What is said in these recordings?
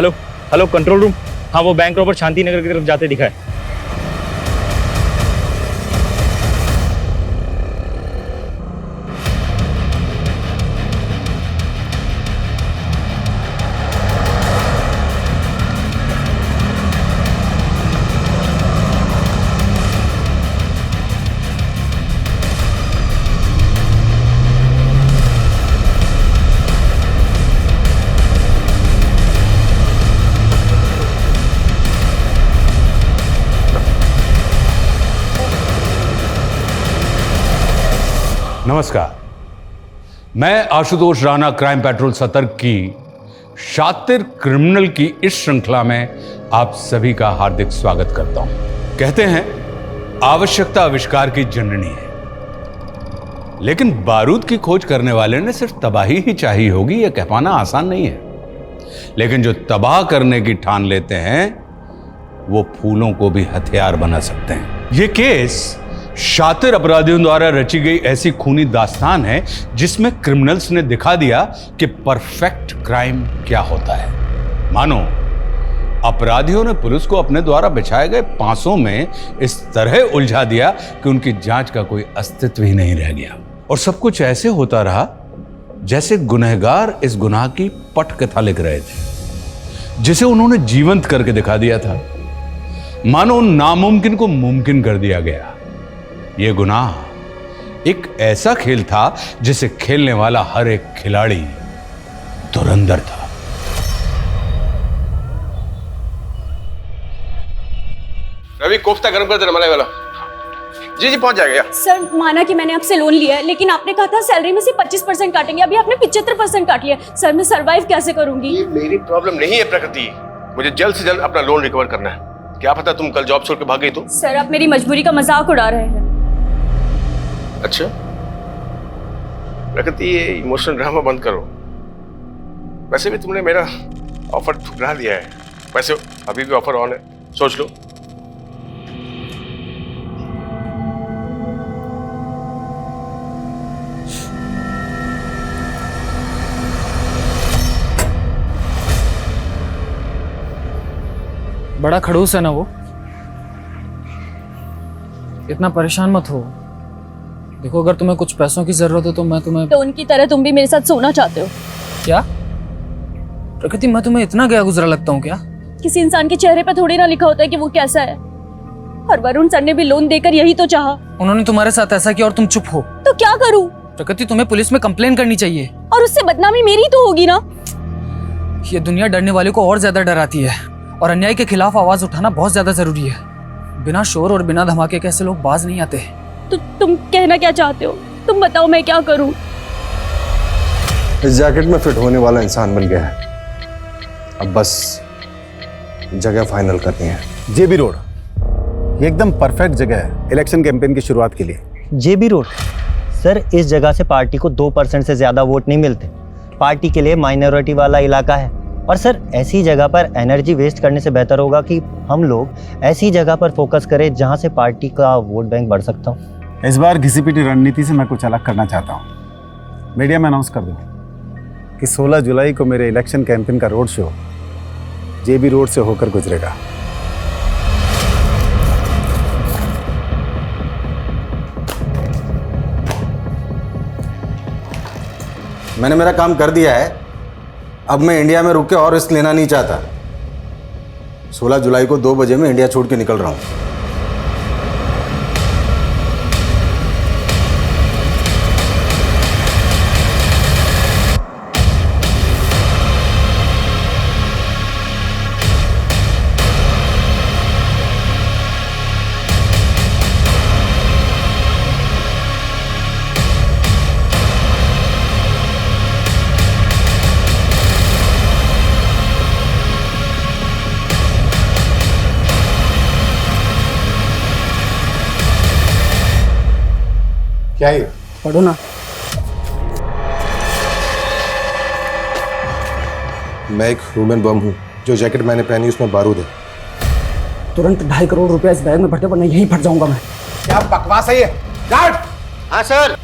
Hello hello control room. हाँ, वो bank robber Shanti Nagar की तरफ जाते दिखा है। नमस्कार, मैं आशुतोष राणा क्राइम पेट्रोल सतर्क की शातिर क्रिमिनल की इस श्रृंखला में आप सभी का हार्दिक स्वागत करता हूं। कहते हैं आवश्यकता आविष्कार की जननी है, लेकिन बारूद की खोज करने वाले ने सिर्फ तबाही ही चाहिए होगी यह कह पाना आसान नहीं है। लेकिन जो तबाह करने की ठान लेते हैं वो फूलों को भी हथियार बना सकते हैं। यह केस शातिर अपराधियों द्वारा रची गई ऐसी खूनी दास्तान है जिसमें क्रिमिनल्स ने दिखा दिया कि परफेक्ट क्राइम क्या होता है। मानो अपराधियों ने पुलिस को अपने द्वारा बिछाए गए पांसों में इस तरह उलझा दिया कि उनकी जांच का कोई अस्तित्व ही नहीं रह गया। और सब कुछ ऐसे होता रहा जैसे गुनहगार इस गुनाह की पटकथा लिख रहे थे, जिसे उन्होंने जीवंत करके दिखा दिया था। मानो नामुमकिन को मुमकिन कर दिया गया। यह गुनाह एक ऐसा खेल था जिसे खेलने वाला हर एक खिलाड़ी धुरंधर था। रवि, कोफ्ता गर्म कर देना मलाई वाला। जी पहुंच जाएगा। सर, माना कि मैंने आपसे लोन लिया है, लेकिन आपने कहा था सैलरी में से 25% काटेंगे। अभी आपने 75% काट लिया। सर, मैं सरवाइव कैसे करूंगी? ये मेरी प्रॉब्लम नहीं है प्रकृति, मुझे जल्द से जल्द अपना लोन रिकवर करना है। क्या पता तुम कल जॉब छोड़ के भाग गई तो? सर, आप मेरी मजबूरी का मजाक उड़ा रहे हैं। अच्छा प्रकृति, ये इमोशनल ड्रामा बंद करो। वैसे भी तुमने मेरा ऑफर ठुकरा दिया है। वैसे अभी भी ऑफर ऑन है, सोच लो। बड़ा खड़ूस है ना वो। इतना परेशान मत हो। देखो, अगर तुम्हें कुछ पैसों की जरूरत है तो मैं तुम्हें। तो उनकी तरह तुम भी मेरे साथ सोना चाहते हो क्या? प्रकृति, मैं तुम्हें इतना गया गुजरा लगता हूँ क्या? किसी इंसान के चेहरे पर थोड़ी ना लिखा होता है कि वो कैसा है। और वरुण सर ने भी लोन देकर यही तो चाहा। उन्होंने तुम्हारे साथ ऐसा किया और तुम चुप हो। तो क्या करूं? प्रकृति, तुम्हें पुलिस में कंप्लेन करनी चाहिए। और उससे बदनामी मेरी तो होगी ना। ये दुनिया डरने वाले को और ज्यादा डराती है, और अन्याय के खिलाफ आवाज उठाना बहुत ज्यादा जरूरी है। बिना शोर और बिना धमाके के ऐसे लोग बाज नहीं आते। तो तुम कहना क्या चाहते हो? तुम बताओ, मैं क्या करूं? इस जैकेट में फिट होने वाला इंसान बन गया है। अब बस जगह फाइनल करनी है। जेबी रोड ये एकदम परफेक्ट जगह है इलेक्शन कैंपेन की शुरुआत के लिए। जेबी रोड सर, इस जगह से पार्टी को 2% से ज्यादा वोट नहीं मिलते। पार्टी के लिए माइनॉरिटी वाला इलाका है। और सर, ऐसी जगह पर एनर्जी वेस्ट करने से बेहतर होगा कि हम लोग ऐसी जगह पर फोकस करें जहां से पार्टी का वोट बैंक बढ़ सकता हो। इस बार घिसी पिटी रणनीति से मैं कुछ अलग करना चाहता हूँ। मीडिया में अनाउंस कर दूँ कि 16 जुलाई को मेरे इलेक्शन कैंपेन का रोड शो जेबी रोड से होकर गुजरेगा। मैंने मेरा काम कर दिया है। अब मैं इंडिया में रुक के और रिस्क लेना नहीं चाहता। 16 जुलाई को 2 बजे मैं इंडिया छोड़ के निकल रहा हूँ। क्या है? पढ़ो ना। मैं एक ह्यूमन बम हूँ। जो जैकेट मैंने पहनी उसमें बारूद है। तुरंत 2.5 करोड़ रुपया इस बैग में भरते, वरना यहीं फट जाऊंगा मैं। क्या बकवास है ये? गार्ड! हाँ सर।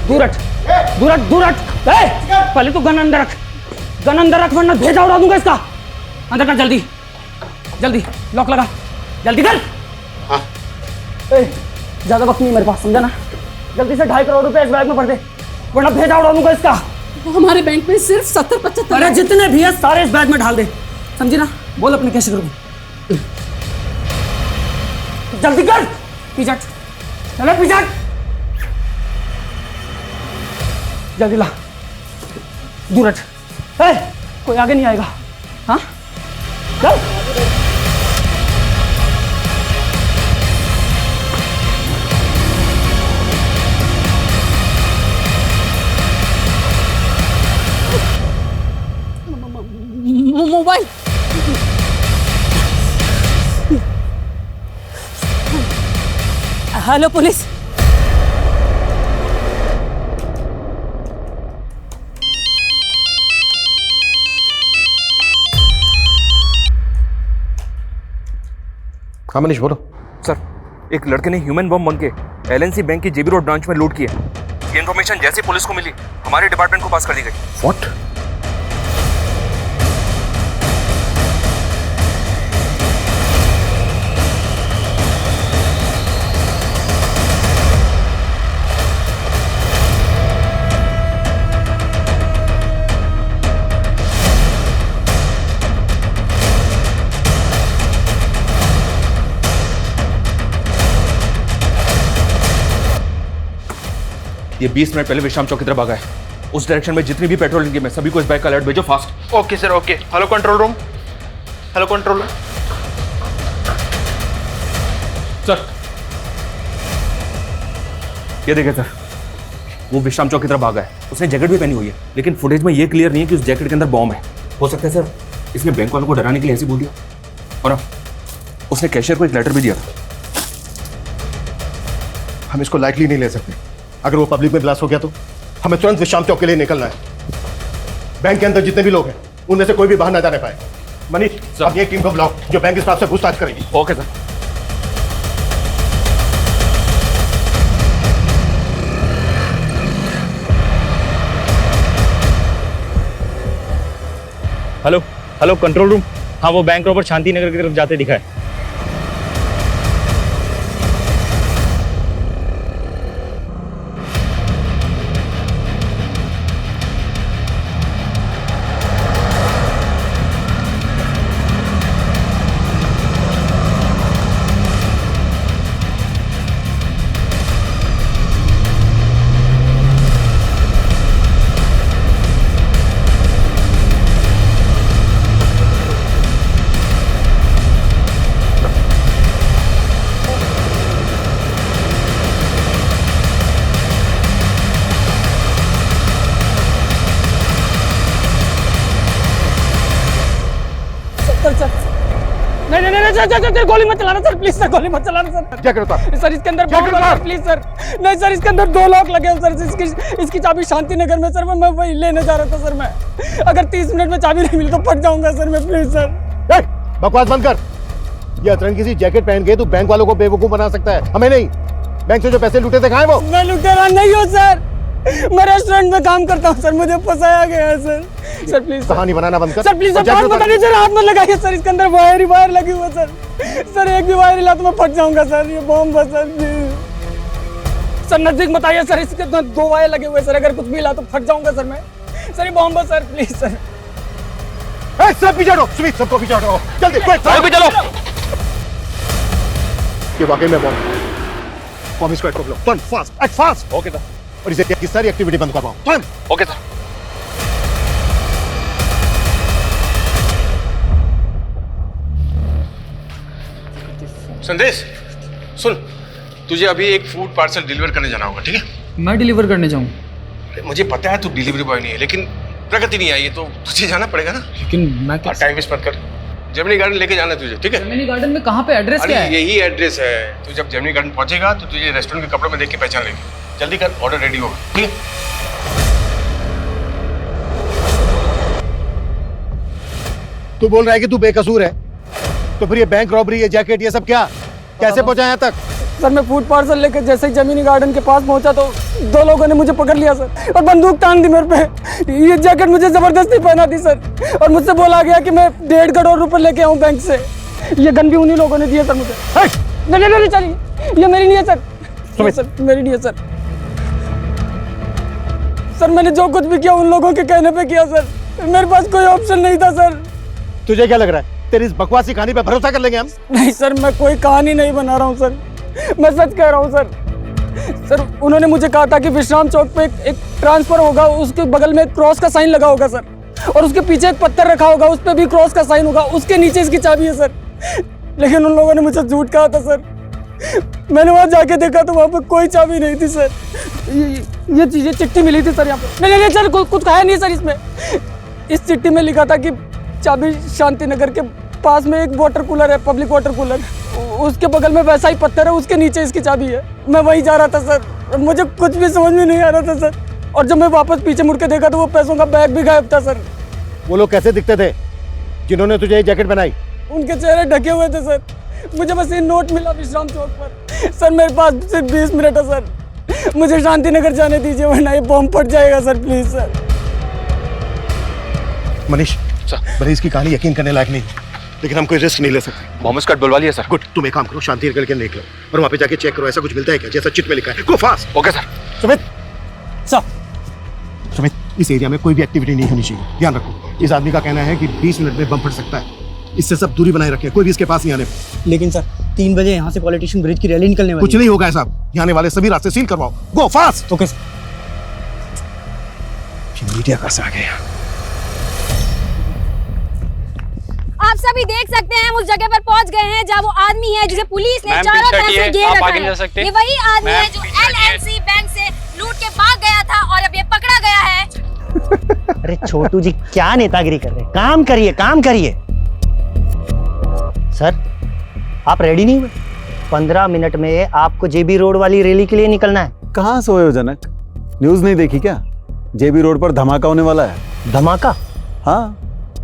दूर हट, दूर हट, दूर हट। पहले तो गन अंदर रख। गन अंदर रख वरना भेजा उड़ा दूंगा इसका। अंदर कर जल्दी जल्दी, लॉक लगा, जल्दी कर। हाँ। ज्यादा वक्त नहीं मेरे पास, समझा ना? जल्दी से 2.5 करोड़ रुपए इस बैग में भर दे वरना भेजा उड़ा दूंगा इसका। हमारे बैंक में सिर्फ 70-75। अरे जितने भी है सारे इस बैग में ढाल दे, समझी ना? बोल अपने कैश करो, जल्दी कर। पीछे चलो, पीछे जल्दी ला, दूर हट। कोई आगे नहीं आएगा। हाँ चल। मोबाइल। Hello police. हाँ मनीष बोलो। सर, एक लड़के ने ह्यूमन बम बन के एलएनसी बैंक की जेबी रोड ब्रांच में लूट की है। ये इन्फॉर्मेशन जैसे पुलिस को मिली हमारे डिपार्टमेंट को पास कर दी गई। व्हाट? ये 20 मिनट पहले विश्राम चौक की तरफ भागा है। उस डायरेक्शन में जितनी भी पेट्रोलिंग टीम है सभी को इस बाइक का अलर्ट भेजो fast. Okay sir, okay. Hello control room. Hello control room. Sir, ये देखें सर, वो विश्राम चौक की तरफ भागा है। उसने जैकेट भी पहनी हुई है, लेकिन फुटेज में ये क्लियर नहीं है कि उस जैकेट के अंदर बॉम्ब है। हो सकता है सर इसने बैंक वालों को डराने के लिए ऐसे बोल दिया। और उसने कैशियर को एक लेटर भी दिया था। हम इसको लाइटली नहीं ले सकते। अगर वो पब्लिक में ब्लास्ट हो गया तो हमें तुरंत विश्राम चौक के लिए निकलना है। बैंक के अंदर जितने भी लोग हैं उनमें से कोई भी बाहर ना जाने पाए। मनीष, अब ये टीम को बुलाओ जो बैंक स्टाफ से पूछताछ करेगी। Okay sir. Hello hello control room. हाँ, वो बैंक रॉबर शांति नगर की तरफ जाते दिखा है। नहीं, गोली मत चलाना सर, प्लीज सर, गोली मत चलाना सर। क्या करता सर इसके अंदर बॉम्ब लगा है, प्लीज सर। नहीं सर, इसके अंदर 2 लॉक लगे हैं सर। इसकी चाबी शांति नगर में सर। मैं वही लेने जा रहा था सर। मैं अगर 30 मिनट में चाबी नहीं मिली तो फट जाऊंगा सर मैं, प्लीज सर। बकवास बंद कर। ये अतरंग किसी जैकेट पहन के तू बैंक वालों को बेवकूफ बना सकता है, हमें नहीं। बैंक से जो पैसे लूटे थे कहाँ है वो? मैं लुटेरा नहीं हूँ सर, मैं रेस्टोरेंट में काम करता हूँ सर। मुझे फंसाया गया है सर। सर प्लीज कहानी बनाना बंद कर सर, प्लीज सर, बात बता दीजिए, हाथ मत लगाइए सर। इसके अंदर वायर ही वायर लगी हुई है सर। सर एक भी वायर हिला तो मैं फट जाऊंगा सर। ये बॉम्ब है सर। सर नजदीक मत आइए सर, इसके अंदर 2 वायर लगे हुए सर। अगर कुछ भी हिला तो फट जाऊंगा सर मैं। सर ये बॉम्ब है सर, प्लीज सर। सब पीछे हटो, सुमित सबको पीछे हटो जल्दी, क्विक चलो। ये वाकई में बॉम्ब स्क्वाड को बुलाओ, turn fast, act fast. Okay sir. और इसे की सारी एक्टिविटी बंद करवाओ, टर्न। Okay sir. संदेश सुन, तुझे अभी एक फूड पार्सल डिलीवर करने जाना होगा, ठीक है? मैं डिलीवर करने जाऊँ? मुझे पता है तू डिलीवरी बॉय नहीं है, लेकिन प्रगति नहीं आई है तो तुझे जाना पड़ेगा ना। लेकिन मैं टाइम वेस्ट मत कर। जेमिनी गार्डन लेके जाना है तुझे, ठीक है? जेमिनी गार्डन में कहाँ पे? एड्रेस क्या है? यही एड्रेस है। तू जब जेमिनी गार्डन पहुंचेगा तो तुझे रेस्टोरेंट के कपड़ों में देख के पहचान लेगी। जल्दी कर, ऑर्डर रेडी होगा, ठीक है? तू बोल रहा है कि तू बेकसूर है, तो फिर ये बैंक रॉबरी, ये जैकेट, ये सब क्या कैसे पहुंचा यहाँ तक? सर मैं फूड पार्सल लेकर जैसे ही जमीनी गार्डन के पास पहुंचा तो 2 लोगों ने मुझे पकड़ लिया सर और बंदूक तान दी मेरे पे। ये जैकेट मुझे जबरदस्ती पहना दी सर और मुझसे बोला गया कि मैं 1.5 करोड़ रुपए लेके आऊं बैंक से। ये गन भी उन्हीं लोगों ने दिए सर मुझे। नहीं नहीं नहीं चलिए, ये मेरी नहीं है सर। सर मेरी नहीं है सर। सर मैंने जो कुछ भी किया उन लोगों के कहने पे किया सर, मेरे पास कोई ऑप्शन नहीं था सर। तुझे क्या लग रहा है तेरी इस बकवासी कहानी पे भरोसा कर लेंगे हम? नहीं सर, मैं कोई कहानी नहीं बना रहा हूँ सर, मैं सच कह रहा हूँ सर। सर उन्होंने मुझे कहा था कि विश्राम चौक पे एक ट्रांसफर होगा, उसके बगल में क्रॉस का साइन लगा होगा सर, और उसके पीछे एक पत्थर रखा होगा, उस पर भी क्रॉस का साइन होगा, उसके नीचे इसकी चाबी है सर। लेकिन उन लोगों ने मुझे झूठ कहा था सर। मैंने वहाँ जाके देखा तो वहाँ पे कोई चाबी नहीं थी सर। ये चीजें चिट्ठी मिली थी सर यहाँ पे। नहीं नहीं सर, कुछ कहा नहीं सर इसमें। इस चिट्ठी में लिखा था कि चाबी शांति नगर के पास में एक वाटर कूलर है, पब्लिक वाटर कूलर, उसके बगल में वैसा ही पत्थर है, उसके नीचे इसकी चाबी है। मैं वहीं जा रहा था सर, मुझे कुछ भी समझ में नहीं आ रहा था सर। और जब मैं वापस पीछे मुड़ के देखा तो वो पैसों का बैग भी गायब था सर। वो लोग कैसे दिखते थे जिन्होंने तुझे ये जैकेट बनाई? उनके चेहरे ढके हुए थे सर। मुझे बस ये नोट मिला विश्राम चौक पर। सर मेरे पास सिर्फ 20 मिनट है सर, मुझे शांति नगर जाने दीजिए वरना ये बॉम्ब फट जाएगा सर, प्लीज सर। मनीष भले इसकी कहानी यकीन करने लायक नहीं, लेकिन हम कोई रिस्क नहीं ले सकते। बॉम्ब स्क्वाड बुलवा लिया सर। गुड, तुम एक काम करो, शांति नगर के निकलो और वहाँ पे जाके चेक करो ऐसा कुछ मिलता है क्या जैसा चिट में लिखा है। गो fast. Okay sir. Sumit Sumit, इस एरिया में कोई भी एक्टिविटी नहीं होनी चाहिए, ध्यान रखो। इस आदमी का कहना है कि 20 मिनट में बम फट सकता है, इससे सब दूरी बनाए रखें, कोई भी इसके पास नहीं आने। लेकिन सर 3 बजे यहाँ से पॉलिटिशियन ब्रिज की रैली निकलने वाली है। कुछ नहीं होगा साहब, यहाँ आने वाले सभी रास्ते सील करवाओ। गो फास्ट। Okay sir. मीडिया कैसे आ गया? आप सभी देख सकते हैं हम उस जगह पर पहुंच गए हैं जहाँ वो आदमी है जिसे पुलिस ने चारों तरफ से घेर रखा है। ये वही आदमी है जो LNC बैंक से लूट के भाग गया था और अब ये पकड़ा गया है। अरे छोटू जी क्या नेतागिरी कर रहे हैं, काम करिए काम करिए। सर आप रेडी नहीं हुए? 15 मिनट में आपको JB रोड वाली रैली के लिए निकलना है। कहाँ सोए हो जनक? न्यूज नहीं देखी क्या? JB रोड पर धमाका होने वाला है। धमाका? हाँ,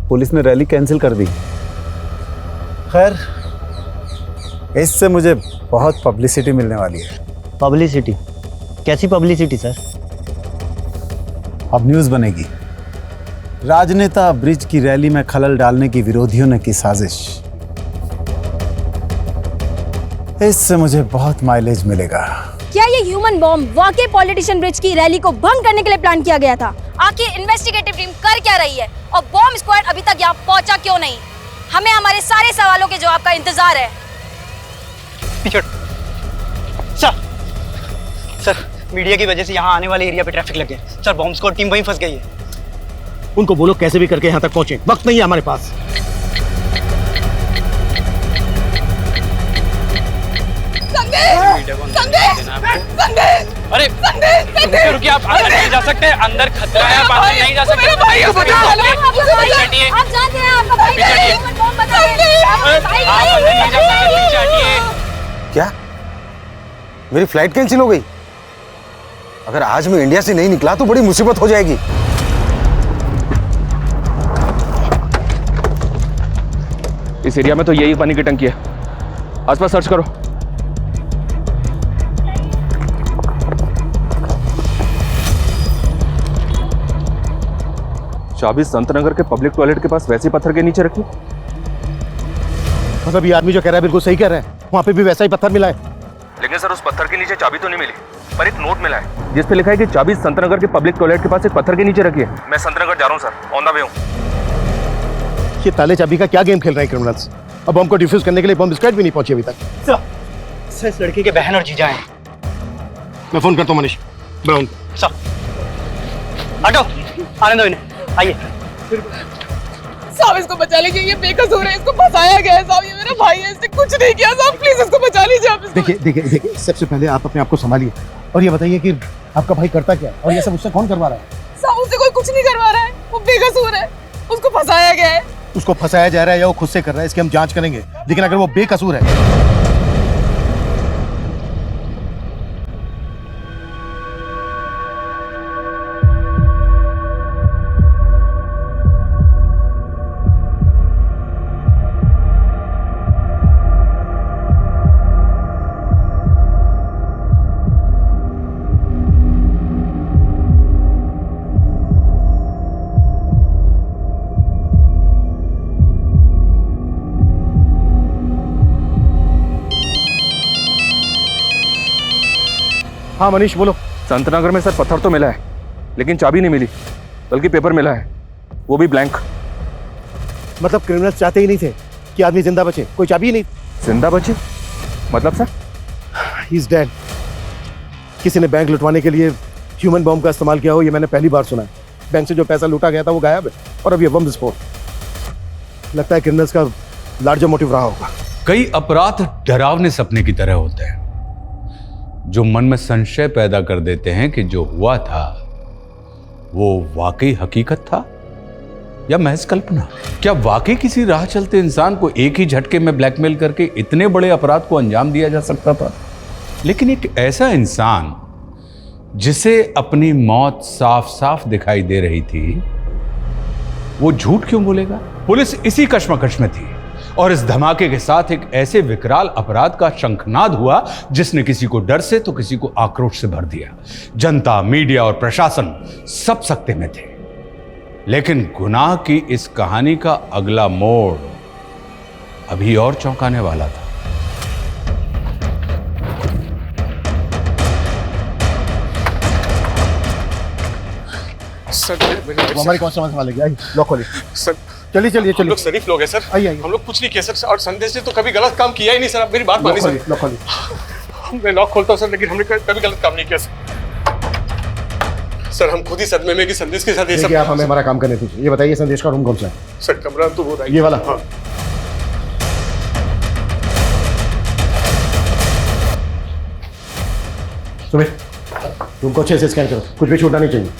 पुलिस ने रैली कैंसिल कर दी। खैर इससे मुझे बहुत पब्लिसिटी मिलने वाली है। पब्लिसिटी? कैसी पब्लिसिटी सर? अब न्यूज बनेगी, राजनेता ब्रिज की रैली में खलल डालने की विरोधियों ने की साजिश। इससे मुझे बहुत माइलेज मिलेगा। क्या ये ह्यूमन बॉम्ब वाकई पॉलिटिशियन ब्रिज की रैली को भंग करने के लिए प्लान किया गया था? आखिर इन्वेस्टिगेटिव टीम कर क्या रही है और बॉम्ब स्क्वाड अभी तक यहाँ पहुंचा क्यों नहीं? हमें हमारे सारे सवालों के जवाब का इंतजार है। सर मीडिया की वजह से यहाँ आने वाले एरिया पे ट्रैफिक लग गया सर, बॉम्ब स्क्वाड टीम वहीं फंस गई है। उनको बोलो कैसे भी करके यहाँ तक पहुंचे, वक्त नहीं है हमारे पास। अरे रुकिए, आप अंदर नहीं जा सकते, अंदर खतरा है, आप अंदर नहीं जा सकते। आप जानते हैं आपका भाई ह्यूमन बॉम्ब बता रहे हैं। आप अंदर नहीं जा सकते, पीछे हटिए। क्या मेरी फ्लाइट कैंसिल हो गई? अगर आज मैं इंडिया से नहीं निकला तो बड़ी मुसीबत हो जाएगी। इस एरिया में तो यही पानी की टंकी है, आसपास सर्च करो। चाबी संतनगर के पब्लिक टॉयलेट के पास वैसे पत्थर के नीचे रखी। मतलब ये आदमी जो कह रहा है बिल्कुल सही कह रहा है, वहाँ पे भी वैसा ही पत्थर मिला है। लेकिन सर उस पत्थर के नीचे चाबी तो नहीं मिली, पर एक नोट मिला है जिस पे लिखा है कि चाबी संतनगर के पब्लिक टॉयलेट के पास एक पत्थर के नीचे रखी है। मैं संतनगर जा रहा हूँ सर, ऑन द वे हूँ। ये ताले चाबी का क्या गेम खेल रहे हैं क्रिमिनल्स? अब बम को डिफ्यूज करने के लिए बम स्क्वाड भी नहीं पहुंची अभी तक। सर इस लड़की के बहन और जीजा हैं। मैं फोन करता हूँ मनीष। सर हटो, आने दो इन्हें, आइए। साहब इसको बचा लीजिए, ये बेकसूर है, इसको फंसाया गया है साहब, ये मेरा भाई है, इसने कुछ नहीं किया साहब, प्लीज इसको बचा लीजिए आप। देखिए सबसे पहले आप अपने आप को संभालिए और ये बताइए कि आपका भाई करता क्या है और ये सब उससे कौन करवा रहा है? साहब उससे कोई कुछ नहीं करवा रहा है, वो बेकसूर है, उसको फंसाया गया है। उसको फंसाया जा रहा है या वो खुद से कर रहा है, इसकी हम जांच करेंगे, लेकिन अगर वो बेकसूर है हाँ मनीष बोलो। संतनगर में सर पत्थर तो मिला है, लेकिन चाबी नहीं मिली, बल्कि पेपर मिला है, वो भी ब्लैंक। मतलब क्रिमिनल्स चाहते ही नहीं थे कि आदमी जिंदा बचे, कोई चाबी ही नहीं। जिंदा बचे मतलब सर? He is dead. किसी ने बैंक लुटवाने के लिए ह्यूमन बॉम्ब का इस्तेमाल किया हो, ये मैंने पहली बार सुना है। बैंक से जो पैसा लूटा गया था वो गायब है, और अब ये बम विस्फोट। लगता है क्रिमिनल्स का लार्जर मोटिव रहा होगा। कई अपराध डरावने सपने की तरह होते हैं, जो मन में संशय पैदा कर देते हैं कि जो हुआ था वो वाकई हकीकत था या महज कल्पना। क्या वाकई किसी राह चलते इंसान को एक ही झटके में ब्लैकमेल करके इतने बड़े अपराध को अंजाम दिया जा सकता था? लेकिन एक ऐसा इंसान जिसे अपनी मौत साफ साफ दिखाई दे रही थी, वो झूठ क्यों बोलेगा? पुलिस इसी कश्मकश में थी, और इस धमाके के साथ एक ऐसे विकराल अपराध का शंखनाद हुआ जिसने किसी को डर से तो किसी को आक्रोश से भर दिया। जनता, मीडिया और प्रशासन सब सकते में थे। लेकिन गुनाह की इस कहानी का अगला मोड़ अभी और चौंकाने वाला था। सर हमारी कौन सा मसाला लेके आई? लॉक खोलिए सर। चलिए चलिए हम चलिए। लोग शरीफ लोग हैं सर। आइए हम लोग कुछ नहीं किया सर, और संदेश ने तो कभी गलत काम किया ही नहीं सर। आप मेरी बात मानिए सर। लॉक खोलिए। मैं लॉक खोलता हूँ सर, लेकिन हमने कभी गलत काम नहीं किया सर। सर हम खुद ही सदमे में कि संदेश के साथ ये सब। देखिए आप हमें हमारा काम करने दीजिए। ये बताइए संदेश का रूम कौन सा है? सर कमरा तो वो ये वाला। हाँ। सुमित, रूम को अच्छे से स्कैन करो, कुछ भी छूटना नहीं चाहिए।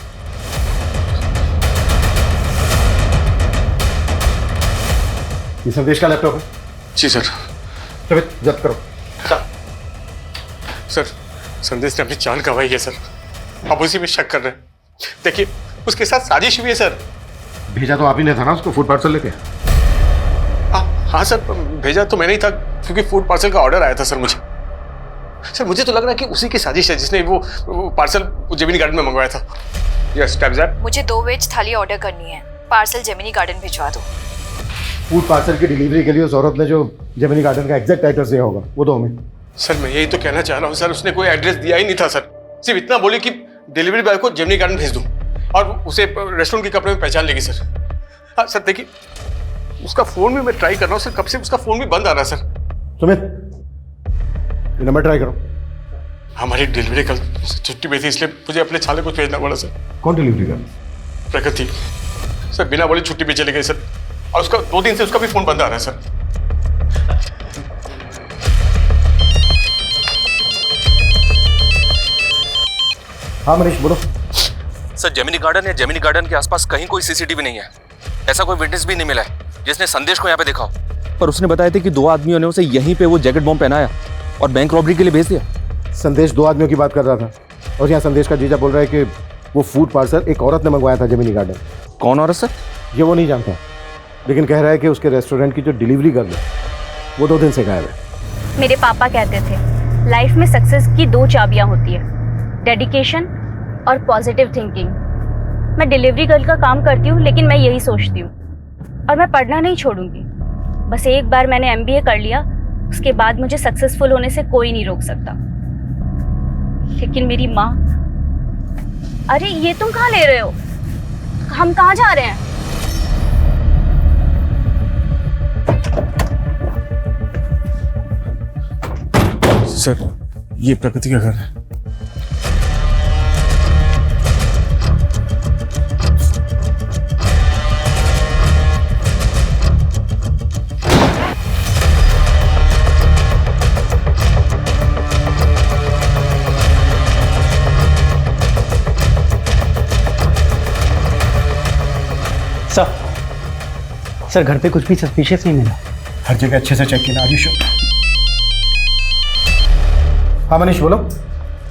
ये संदेश का लैपटॉप है? जी सर। सुमित जब्त करो। सर संदेश ने अपनी जान गंवाई है सर, आप उसी में शक कर रहे हैं। देखिए उसके साथ साजिश हुई है सर। भेजा तो आप ही ने था ना उसको फूड पार्सल लेके? हाँ सर, भेजा तो मैंने ही था, क्योंकि फूड पार्सल का ऑर्डर आया था सर मुझे। सर मुझे तो लग रहा है कि उसी की साजिश है जिसने वो पार्सल जेमिनी गार्डन में मंगवाया था। Yes type that. मुझे 2 वेज थाली ऑर्डर करनी है, पार्सल जेमिनी गार्डन भिजवा दो। फूड पार्सल की डिलीवरी के लिए उस औरत ने जो जेमिनी गार्डन का एग्जैक्ट एड्रेस दिया होगा वो दो हमें। सर मैं यही तो कहना चाह रहा हूँ सर, उसने कोई एड्रेस दिया ही नहीं था सर। सिर्फ इतना बोली कि डिलीवरी बॉय को जेमिनी गार्डन भेज दूँ और उसे रेस्टोरेंट के कपड़े में पहचान लेगी सर। हाँ सर देखिए उसका फोन भी मैं ट्राई कर रहा हूँ सर, कब से उसका फोन भी बंद आ रहा है सर। सुमित ये नंबर ट्राई करो। हमारी डिलीवरी कल छुट्टी पे थी, इसलिए मुझे अपने छाले को भेजना पड़ा सर। कौन डिलीवरी कर? प्रकृति सर, बिना बोले छुट्टी पे चले गए सर, और उसका 2 दिन से उसका भी फोन बंद आ रहा है सर। हाँ मनीष बोलो। सर जेमिनी गार्डन या जेमिनी गार्डन के आसपास कहीं कोई सीसीटीवी नहीं है, ऐसा कोई विटनेस भी नहीं मिला है जिसने संदेश को यहाँ पे देखा हो। पर उसने बताया था कि 2 आदमियों ने उसे यहीं पे वो जैकेट बॉम्ब पहनाया और बैंक रॉबरी के लिए भेज दिया। संदेश 2 आदमियों की बात कर रहा था, और यहाँ संदेश का जीजा बोल रहा है कि वो फूड पार्सल एक औरत ने मंगवाया था जेमिनी गार्डन। कौन औरत सर? ये वो नहीं जानता, लेकिन कह रहा है कि उसके रेस्टोरेंट की जो डिलीवरी गर्ल है वो 2 दिन से गायब है। मेरे पापा कहते थे लाइफ में सक्सेस की 2 चाबियां होती है, डेडिकेशन और पॉजिटिव थिंकिंग। मैं डिलीवरी गर्ल का काम करती हूँ, लेकिन मैं यही सोचती हूँ, और मैं पढ़ना नहीं छोड़ूंगी। बस एक बार मैंने MBA कर लिया, उसके बाद मुझे सक्सेसफुल होने से कोई नहीं रोक सकता। लेकिन मेरी माँ, अरे ये तुम कहाँ ले रहे हो? हम कहाँ जा रहे हैं? सर ये प्रकृति का घर है। सर घर पे कुछ भी सस्पिशियस नहीं मिला। हर जगह अच्छे से चेक किया। Are you sure? हाँ मनीष बोलो।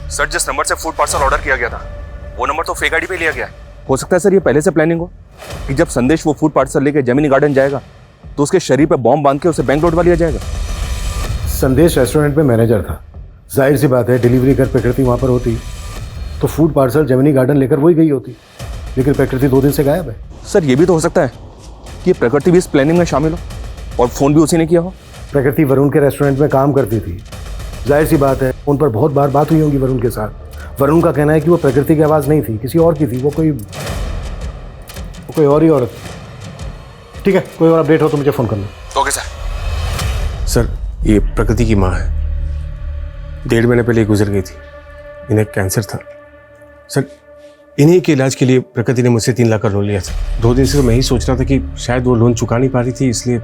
सर जिस नंबर से फूड पार्सल ऑर्डर किया गया था वो नंबर तो फेक आईडी पे लिया गया है। हो सकता है सर ये पहले से प्लानिंग हो कि जब संदेश वो फूड पार्सल लेके जेमिनी गार्डन जाएगा तो उसके शरीर पे बॉम्ब बांध के उसे बैंक लौटवा लिया जाएगा। संदेश रेस्टोरेंट में मैनेजर था, जाहिर सी बात है डिलीवरी कर प्रकृति वहाँ पर होती तो फूड पार्सल जेमिनी गार्डन लेकर वही गई होती, लेकिन प्रकृति 2 दिन से गायब है। सर ये भी तो हो सकता है कि प्रकृति भी इस प्लानिंग में शामिल हो और फोन भी उसी ने किया हो। प्रकृति वरुण के रेस्टोरेंट में काम करती थी, जाहिर सी बात है उन पर बहुत बार बात हुई होगी वरुण के साथ। वरुण का कहना है कि वो प्रकृति की आवाज़ नहीं थी, किसी और की थी। वो कोई और ही औरत। ठीक है, कोई और अपडेट हो तो मुझे फ़ोन करना। Okay sir. सर, ये प्रकृति की माँ है, 1.5 महीने पहले गुजर गई थी। इन्हें कैंसर था सर। इन्हीं के इलाज के लिए प्रकृति ने मुझसे 3 लाख का लोन लिया था। 2 दिन से तो मैं ही सोच रहा था कि शायद वो लोन चुका नहीं पा रही थी, इसलिए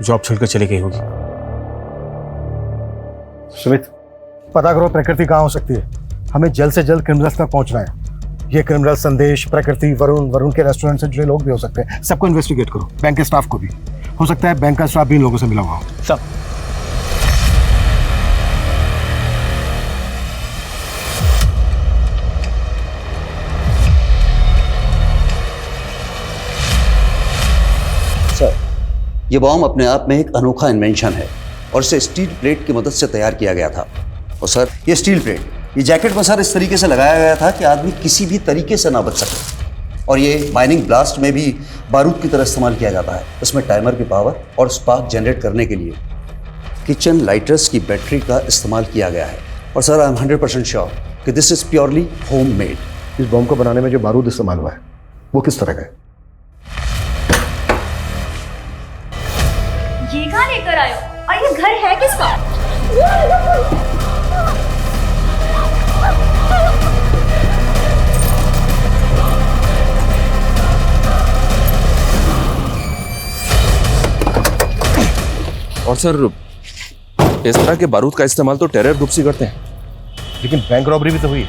जॉब छोड़कर चली गई होगी। सुमित, पता करो प्रकृति कहाँ हो सकती है। हमें जल्द से जल्द क्रिमिनल्स तक पहुंचना है। ये क्रिमिनल संदेश, प्रकृति, वरुण के रेस्टोरेंट से जुड़े लोग भी हो सकते हैं। सबको इन्वेस्टिगेट करो, बैंक के स्टाफ को भी। हो सकता है बैंक का स्टाफ भी इन लोगों से मिला हुआ हो। सब सर, ये बॉम्ब अपने आप में एक अनोखा इन्वेंशन है और इसे स्टील प्लेट की मदद से तैयार किया गया था। और सर, ये स्टील प्लेट, ये जैकेट पर सर इस तरीके से लगाया गया था कि आदमी किसी भी तरीके से ना बच सके। और ये माइनिंग ब्लास्ट में भी बारूद की तरह इस्तेमाल किया जाता है। इसमें टाइमर की पावर और स्पार्क जनरेट करने के लिए किचन लाइटर्स की बैटरी का इस्तेमाल किया गया है। और सर, आई एम 100% श्योर कि this is purely home made. इस बॉम्ब को बनाने में जो बारूद इस्तेमाल हुआ है वो किस तरह का है? ये कहाँ लेकर आए हो? और ये घर है किसका? और सर, इस तरह के बारूद का इस्तेमाल तो टेरर ग्रुप्स ही करते हैं। लेकिन बैंक रॉबरी भी तो हुई है।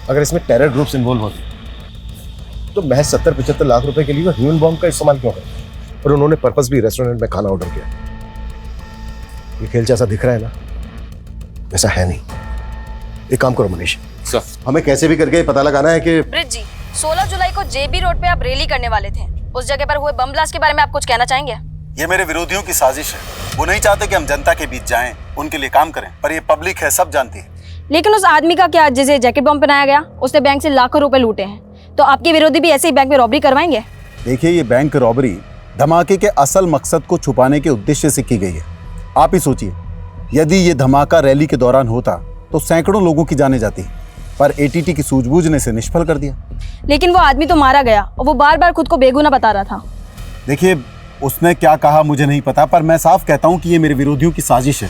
अगर इसमें टेरर ग्रुप्स इन्वॉल्व होते तो महज 70-75 लाख रुपए के लिए वो ह्यूमन बॉम्ब का इस्तेमाल क्यों करते? और उन्होंने पर्पस भी रेस्टोरेंट में खाना ऑर्डर किया। ये खेल जैसा दिख रहा है ना, ऐसा है नहीं। एक काम करो मनीष, हमें कैसे भी करके पता लगाना है कि ब्रिज जी, 16 जुलाई को जेबी रोड पे आप रैली करने वाले थे। उस जगह पर हुए बम ब्लास्ट के बारे में आप कुछ कहना चाहेंगे? ये मेरे विरोधियों की साजिश है। वो नहीं चाहते कि हम जनता के बीच जाएं, उनके लिए काम करें, पर ये पब्लिक है, सब जानती है। लेकिन उस आदमी का क्या, जिसे जैकेट बम पहनाया गया, उसने बैंक से लाखों रुपए लूटे हैं। तो आपके विरोधी भी ऐसे ही बैंक में रॉबरी करवाएंगे? देखिए, ये बैंक रॉबरी धमाके के असल मकसद को छुपाने के उद्देश्य से की गई है। आप ही सोचिए, यदि ये धमाका रैली के दौरान होता तो सैकड़ों लोगों की जानें जाती, पर एटीटी की सूझबूझ ने इसे निष्फल कर दिया। लेकिन वो आदमी तो मारा गया और वो बार बार खुद को बेगुनाह बता रहा था। देखिए, उसने क्या कहा मुझे नहीं पता, पर मैं साफ कहता हूं कि ये मेरे विरोधियों की साजिश है।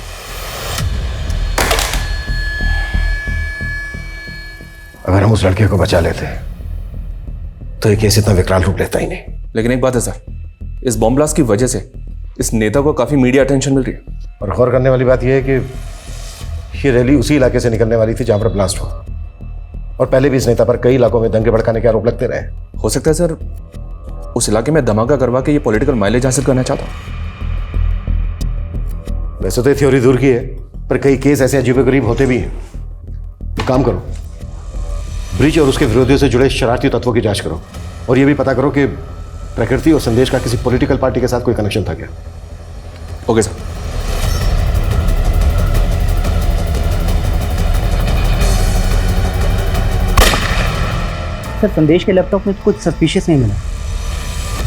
अगर हम उस लड़के को बचा लेते तो ये केस इतना विकराल रूप लेता ही नहीं। लेकिन एक बात है सर, इस बॉम्ब ब्लास्ट की वजह से इस नेता को काफी मीडिया अटेंशन मिल रही है। और गौर करने वाली बात यह है कि ये रैली उसी इलाके से निकलने वाली थी जहां पर ब्लास्ट हुआ। और पहले भी इस नेता पर कई इलाकों में दंगे भड़काने के आरोप लगते रहे। हो सकता है सर, उस इलाके में धमाका करवा के ये पॉलिटिकल माइलेज हासिल करना चाहता हूं। वैसे तो ये थ्योरी दूर की है, पर कई केस ऐसे अजीबोगरीब होते भी हैं। काम करो, ब्रिज और उसके विरोधियों से जुड़े शरारती तत्वों की जांच करो और ये भी पता करो कि प्रकृति और संदेश का किसी पॉलिटिकल पार्टी के साथ कोई कनेक्शन था क्या। Okay sir. सर, संदेश के लैपटॉप में कुछ सस्पिशियस नहीं मिला।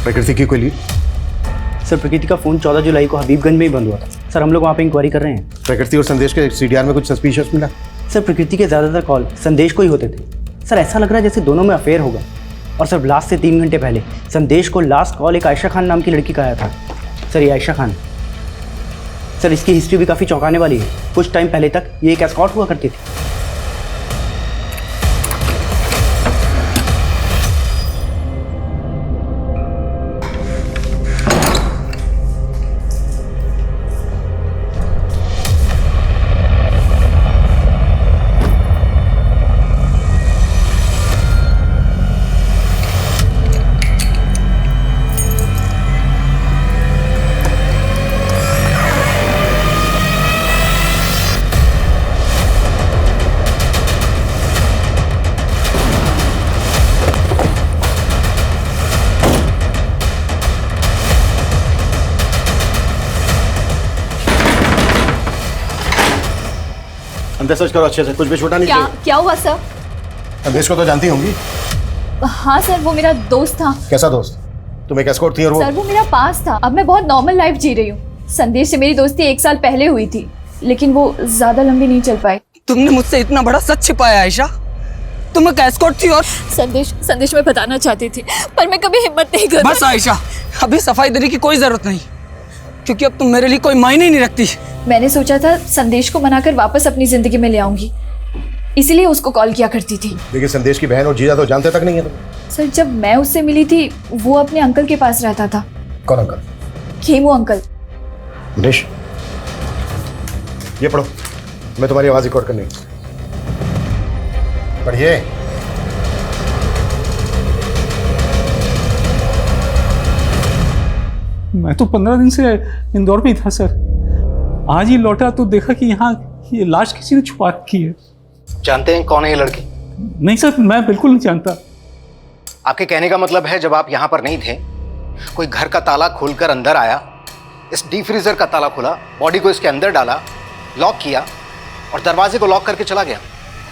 प्रकृति की कोई लीड? सर, प्रकृति का फोन 14 जुलाई को हबीबगंज में ही बंद हुआ था। सर, हम लोग वहाँ पे इंक्वायरी कर रहे हैं। प्रकृति और संदेश के सीडीआर में कुछ सस्पिशियस मिला? सर, प्रकृति के ज़्यादातर कॉल संदेश को ही होते थे। सर, ऐसा लग रहा है जैसे दोनों में अफेयर होगा। और सर, ब्लास्ट से 3 घंटे पहले संदेश को लास्ट कॉल एक आयशा खान नाम की लड़की का आया था। सर, ये आयशा खान, सर इसकी हिस्ट्री भी काफ़ी चौंकाने वाली है। कुछ टाइम पहले तक ये एक एस्कॉर्ट हुआ करती थी। अंदर सर्च करो अच्छे से, कुछ भी छोटा नहीं चाहिए। क्या हुआ सर? संदेश को तो जानती होंगी। हाँ सर, वो मेरा दोस्त था। कैसा दोस्त? तुम एक एस्कॉर्ट थी और वो? सर, वो मेरा पास था। अब मैं बहुत नॉर्मल लाइफ जी रही हूँ। संदेश से मेरी दोस्ती 1 साल पहले हुई थी। लेकिन वो ज्यादा लंबी नहीं चल पाए। तुमने मुझसे इतना बड़ा सच छिपाया आयशा। तुम एक एस्कॉर्ट थी और संदेश मैं बताना चाहती थी पर मैं कभी हिम्मत नहीं कर। बस आयशा, अभी सफाई देने की कोई जरूरत नहीं, क्योंकि अब तुम मेरे लिए कोई मायने ही नहीं रखती। मैंने सोचा था संदेश को मनाकर वापस अपनी जिंदगी में ले आऊंगी, इसीलिए उसको कॉल किया करती थी। देखिए, संदेश की बहन और जीजा तो जानते तक नहीं है तुम। सर, जब मैं उससे मिली थी वो अपने अंकल के पास रहता था। कौन अंकल? खेमू अंकल। मनीष, ये पढ़ो, मैं तुम्हारी आवाज रिकॉर्ड करनी। पढ़िए। मैं तो 15 दिन से इंदौर में ही था सर। आज ही लौटा तो देखा कि यहाँ ये लाश किसी ने छुपा रखी है। जानते हैं कौन है ये लड़की? नहीं सर, मैं बिल्कुल नहीं जानता। आपके कहने का मतलब है जब आप यहाँ पर नहीं थे, कोई घर का ताला खोलकर अंदर आया, इस डीप फ्रीजर का ताला खोला, बॉडी को इसके अंदर डाला, लॉक किया और दरवाजे को लॉक करके चला गया।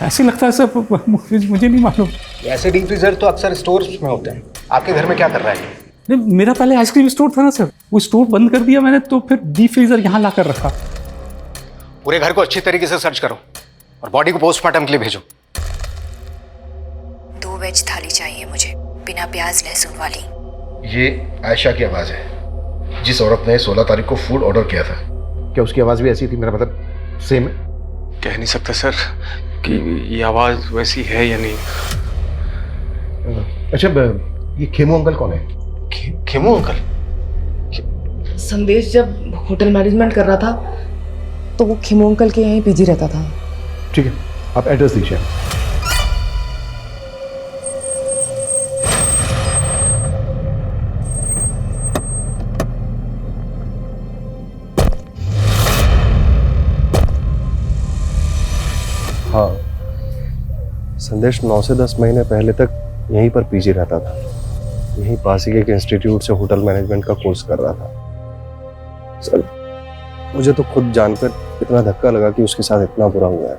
ऐसे लगता है सर, मुझे नहीं मालूम। ऐसे डीप फ्रीजर तो अक्सर स्टोर्स में होते हैं। आपके घर में क्या कर रहा है? नहीं, मेरा पहले आइसक्रीम स्टोर था ना सर, वो स्टोर बंद कर दिया मैंने, तो फिर डीप फ्रीजर यहाँ ला कर रखा। पूरे घर को अच्छी तरीके से सर्च करो और बॉडी को पोस्टमार्टम के लिए भेजो। 2 वेज थाली चाहिए मुझे, बिना प्याज लहसुन वाली। ये आयशा की आवाज है, जिस औरत ने 16 तारीख को फूड ऑर्डर किया था। क्या उसकी आवाज भी ऐसी थी? मेरा मतलब सेम है? कह नहीं सकता सर कि ये आवाज वैसी है या नहीं। अच्छा, ये खेमू अंकल कौन है? खेमू अंकल? संदेश जब होटल मैनेजमेंट कर रहा था तो वो खेमू अंकल के यहीं पीजी रहता था। ठीक है, आप एड्रेस दीजिए। हाँ, संदेश 9 से 10 महीने पहले तक यहीं पर पीजी रहता था। यहीं पास ही के एक इंस्टीट्यूट से होटल मैनेजमेंट का कोर्स कर रहा था। सर, मुझे तो खुद जानकर इतना धक्का लगा कि उसके साथ इतना बुरा हुआ है।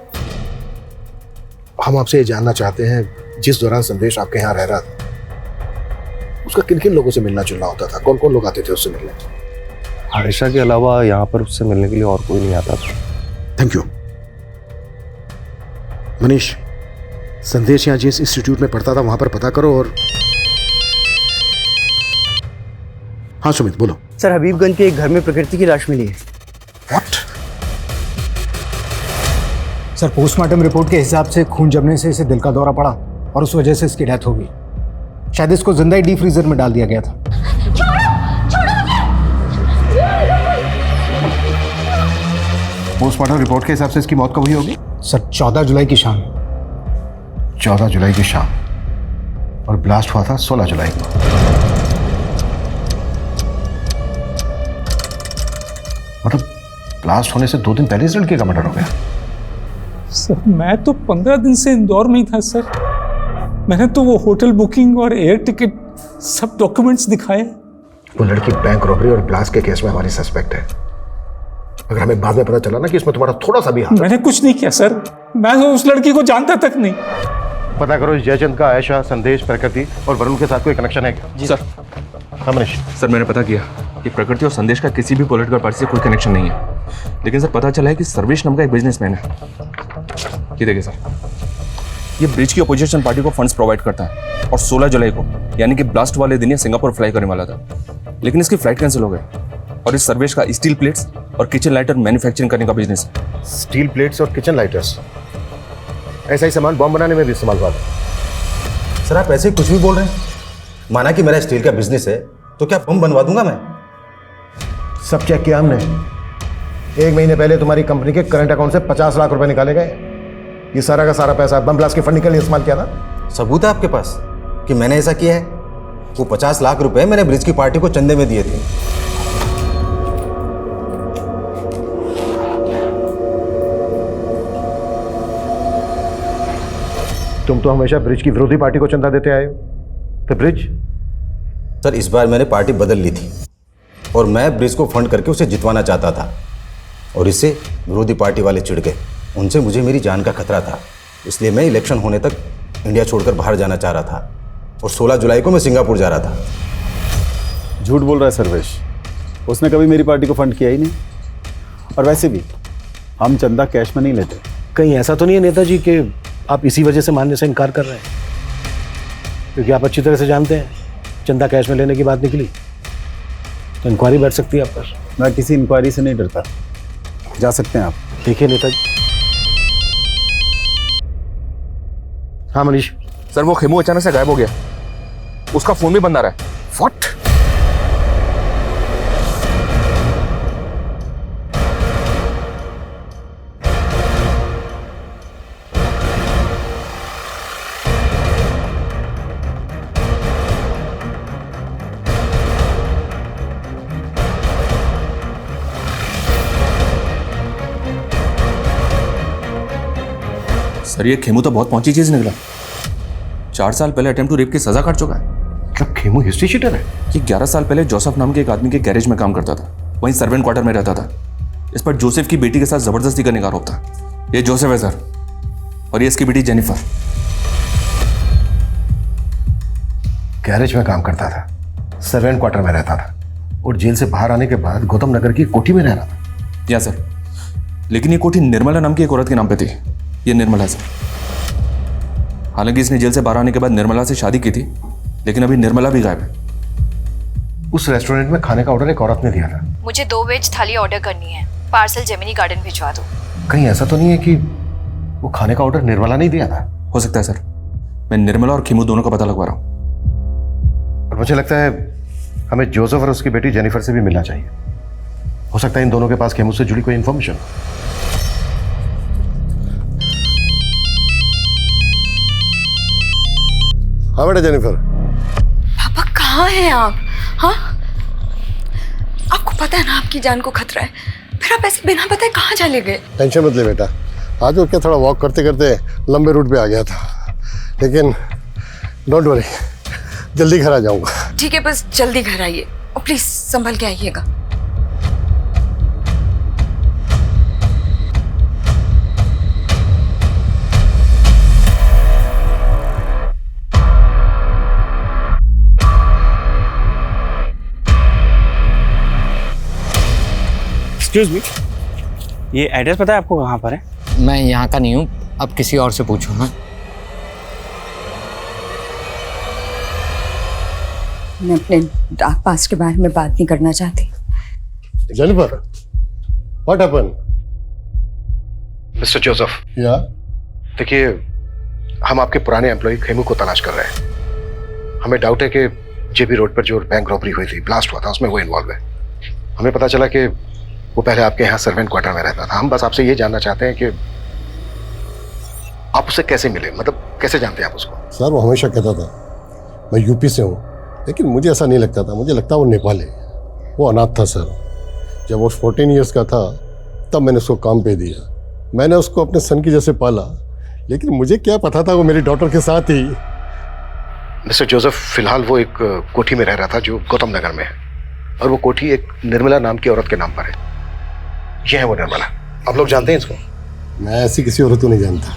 हम आपसे ये जानना चाहते हैं, जिस दौरान संदेश आपके यहाँ रह रहा था, उसका किन किन लोगों से मिलना जुलना होता था? कौन कौन लोग आते थे उससे मिलने? आयशा के अलावा यहाँ पर उससे मिलने के लिए और कोई नहीं आता था। Thank you. मनीष, संदेश यहाँ जिस इंस्टीट्यूट में पढ़ता था वहां पर पता करो। और हाँ सुमित, बोलो। सर, हबीबगंज के एक घर में प्रकृति की लाश मिली है। व्हाट? सर, पोस्टमार्टम रिपोर्ट के हिसाब से खून जमने से इसे दिल का दौरा पड़ा और उस वजह से इसकी डेथ हो गई। शायद इसको जिंदा ही डीप फ्रीजर में डाल दिया गया था। पोस्टमार्टम रिपोर्ट के हिसाब से इसकी मौत कब हुई होगी? सर, 14 जुलाई की शाम। 14 जुलाई की शाम, और ब्लास्ट हुआ था 16 जुलाई को। मतलब ब्लास्ट होने से 2 दिन पहले इस लड़के का मर्डर हो गया। सर, मैं तो 15 दिन से इंदौर में ही था सर। मैंने तो वो होटल बुकिंग और एयर टिकट सब डॉक्यूमेंट्स दिखाए। वो लड़की बैंक रॉबरी और ब्लास्ट के केस में हमारी सस्पेक्ट है। अगर हमें बाद में पता चला ना कि इसमें तुम्हारा थोड़ा सा भी हाथ। मैंने कुछ नहीं किया सर, मैं तो उस लड़की को जानता तक नहीं। पता करो इस जयचंद का आयशा, संदेश, प्रकृति और वरुण के साथ कोई कनेक्शन है क्या? जी सर। हाँ मनीष। सर, मैंने पता किया कि प्रकृति और संदेश का किसी भी पॉलिटिकल पार्टी से कोई कनेक्शन नहीं है, लेकिन सर पता चला है कि सर्वेश नाम का एक बिजनेसमैन है। ये देखिए सर, ये ब्रिज की अपोजिशन पार्टी को फंड्स प्रोवाइड करता है और 16 जुलाई को यानी कि ब्लास्ट वाले दिन ये सिंगापुर फ्लाई करने वाला था, लेकिन इसकी फ्लाइट कैंसिल हो गई। और इस सर्वेश का स्टील प्लेट्स और किचन लाइटर मैन्युफैक्चरिंग करने का बिजनेस है। स्टील प्लेट्स और किचन लाइटर्स, ऐसा ही सामान बॉम्ब बनाने में भी इस्तेमाल हुआ था। सर, आप ऐसे कुछ भी बोल रहे हैं। माना कि मेरा स्टील का बिजनेस है तो क्या बम बनवा दूंगा मैं? सब चेक किया हमने। 1 महीने पहले तुम्हारी कंपनी के करंट अकाउंट से 50 लाख रुपए निकाले गए। ये सारा का सारा पैसा बम ब्लास्ट के फंडिंग के लिए इस्तेमाल किया था। सबूत है आपके पास कि मैंने ऐसा किया है? वो 50 लाख रुपए मैंने ब्रिज की पार्टी को चंदे में दिए थे। तुम तो हमेशा ब्रिज की विरोधी पार्टी को चंदा देते आए हो, तो ब्रिज? सर, इस बार मैंने पार्टी बदल ली थी और मैं ब्रिज को फंड करके उसे जितवाना चाहता था, और इससे विरोधी पार्टी वाले चिढ़ गए। उनसे मुझे मेरी जान का खतरा था, इसलिए मैं इलेक्शन होने तक इंडिया छोड़कर बाहर जाना चाह रहा था और 16 जुलाई को मैं सिंगापुर जा रहा था। झूठ बोल रहा है सर्वेश, उसने कभी मेरी पार्टी को फंड किया ही नहीं। और वैसे भी हम चंदा कैश में नहीं लेते। कहीं ऐसा तो नहीं है नेताजी कि आप इसी वजह से मानने से इनकार कर रहे हैं? क्योंकि आप अच्छी तरह से जानते हैं चंदा कैश में लेने की बात निकली तो इंक्वायरी बैठ सकती है आप पर। मैं किसी इंक्वायरी से नहीं डरता, जा सकते हैं आप। देखिए नेताजी। हाँ मनीष। सर वो खेमू अचानक से गायब हो गया, उसका फोन भी बंद आ रहा है। व्हाट? सर ये खेमू तो बहुत पहुंची चीज निकला। 4 साल पहले अटेम्प्ट टू रेप की सजा काट चुका है। मतलब खेमू हिस्ट्री शीटर है? ये 11 साल पहले जोसेफ नाम के एक आदमी के गैरेज में काम करता था, वहीं सर्वेंट क्वार्टर में रहता था। इस पर जोसेफ की बेटी के साथ जबरदस्ती करने का आरोप था। ये जोसेफ है सर, और ये इसकी बेटी जेनिफर। गैरेज में काम करता था, सर्वेंट क्वार्टर में रहता था, और जेल से बाहर आने के बाद गौतम नगर की कोठी में रह रहा था। या सर, लेकिन ये कोठी निर्मला नाम की एक औरत के नाम पे थी। ये निर्मला सर। हालांकि इसने जेल से बाहर आने के बाद निर्मला से शादी की थी, लेकिन अभी निर्मला भी गायब है। उस रेस्टोरेंट में खाने का ऑर्डर एक औरत ने दिया था। मुझे 2 वेज थाली ऑर्डर करनी है, पार्सल जेमिनी गार्डन भिजवा दो। कहीं ऐसा तो नहीं है कि वो खाने का ऑर्डर निर्मला नहीं दिया था? हो सकता है सर, मैं निर्मला और खेमू दोनों का पता लगवा रहा हूँ। और मुझे लगता है हमें जोसेफ और उसकी बेटी जेनिफर से भी मिलना चाहिए। हो सकता है इन दोनों के पास खेमू से जुड़ी कोई इंफॉर्मेशन। हाँ बेटा जेनिफर। पापा कहाँ हैं आप? हाँ, आपको पता है ना आपकी जान को खतरा है, फिर आप ऐसे बिना बताए कहाँ चले गए? टेंशन मत ले बेटा, आज उठ के थोड़ा वॉक करते करते लंबे रूट पे आ गया था, लेकिन डोंट वरी, जल्दी घर आ जाऊंगा। ठीक है, बस जल्दी घर आइए और प्लीज संभल के आइएगा। एक्सक्यूज मी, ये एड्रेस पता है आपको कहाँ पर है? मैं यहाँ का नहीं हूँ, अब किसी और से पूछो ना। मैं अपने डार्क पास्ट के बारे में बात नहीं करना चाहती। Jennifer, what happened? Mister Joseph. या? देखिए, हम आपके पुराने एम्प्लॉय खेमू को तलाश कर रहे हैं। हमें डाउट है कि जेबी रोड पर जो बैंक रॉबरी हुई थी, ब्लास्ट हुआ था, उसमें वो इन्वॉल्व है। हमें पता चला कि वो पहले आपके यहाँ सर्वेंट क्वार्टर में रहता था। हम बस आपसे ये जानना चाहते हैं कि आप उससे कैसे मिले, मतलब कैसे जानते हैं आप उसको? सर वो हमेशा कहता था मैं यूपी से हूँ, लेकिन मुझे ऐसा नहीं लगता था, मुझे लगता वो नेपाली है। वो अनाथ था सर। जब वो 14 ईयर्स का था तब मैंने उसको काम पे दिया। मैंने उसको अपने सन की जैसे पाला, लेकिन मुझे क्या पता था वो मेरी डॉटर के साथ ही। मिस्टर जोसेफ, फिलहाल वो एक कोठी में रह रहा था जो गौतम नगर में है, और वो कोठी एक निर्मला नाम की औरत के नाम पर है। ये है वो निर्मला। आप लोग जानते हैं इसको? मैं ऐसी किसी औरत को नहीं जानता।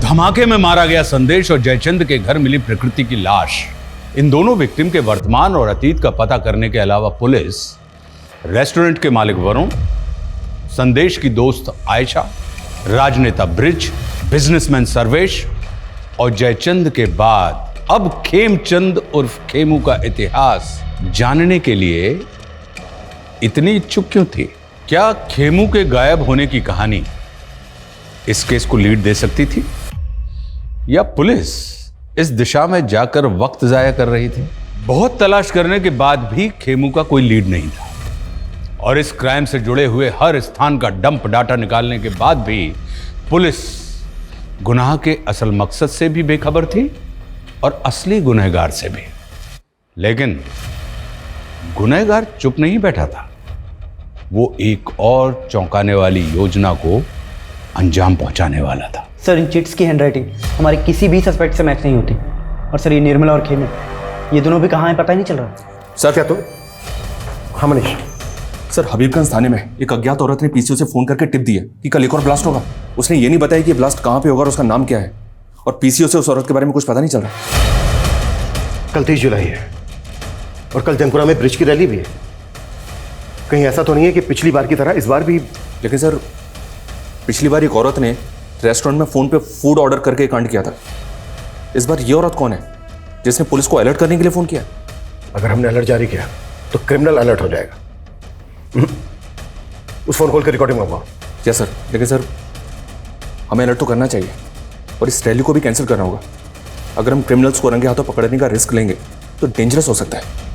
धमाके में मारा गया संदेश और जयचंद के घर मिली प्रकृति की लाश, इन दोनों विक्टिम के वर्तमान और अतीत का पता करने के अलावा पुलिस रेस्टोरेंट के मालिक वरुण, संदेश की दोस्त आयशा, राजनेता ब्रिज, बिजनेसमैन सर्वेश और जयचंद के बाद अब खेमचंद उर्फ खेमू का इतिहास जानने के लिए इतनी इच्छुक क्यों थी? क्या खेमू के गायब होने की कहानी इस केस को लीड दे सकती थी, या पुलिस इस दिशा में जाकर वक्त जाया कर रही थी? बहुत तलाश करने के बाद भी खेमू का कोई लीड नहीं था, और इस क्राइम से जुड़े हुए हर स्थान का डंप डाटा निकालने के बाद भी पुलिस गुनाह के असल मकसद से भी बेखबर थी और असली गुनहगार से भी। लेकिन गुनहगार चुप नहीं बैठा था, वो एक और चौंकाने वाली योजना को अंजाम पहुंचाने वाला था। सर, इन चिट्स की हैंडराइटिंग हमारे किसी भी सस्पेक्ट से मैच नहीं होती। और सर, ये निर्मला और खेमू, ये दोनों भी कहाँ हैं पता ही नहीं चल रहा। सर क्या तुम? हाँ मनीष। सर, हबीबगंज थाने में एक अज्ञात औरत ने पीसीओ से फोन करके टिप दी है कि कल एक और ब्लास्ट होगा। उसने ये नहीं बताया कि ब्लास्ट कहाँ पे होगा और उसका नाम क्या है, और पीसीओ से उस औरत के बारे में कुछ पता नहीं चल रहा। कल 30 जुलाई है और कल जंकुरा में ब्रिज की रैली भी है। कहीं ऐसा तो नहीं है कि पिछली बार की तरह इस बार भी? लेकिन सर, पिछली बार एक औरत ने रेस्टोरेंट में फोन पे फूड ऑर्डर करके कांड किया था। इस बार ये औरत कौन है जिसने पुलिस को अलर्ट करने के लिए फोन किया? अगर हमने अलर्ट जारी किया तो क्रिमिनल अलर्ट हो जाएगा। उस फोन कॉल की रिकॉर्डिंग मंगवाओ। Yes sir. लेकिन सर, हमें अलर्ट तो करना चाहिए और इस रैली को भी कैंसिल करना होगा। अगर हम क्रिमिनल्स को रंगे हाथों पकड़ने का रिस्क लेंगे तो डेंजरस हो सकता है।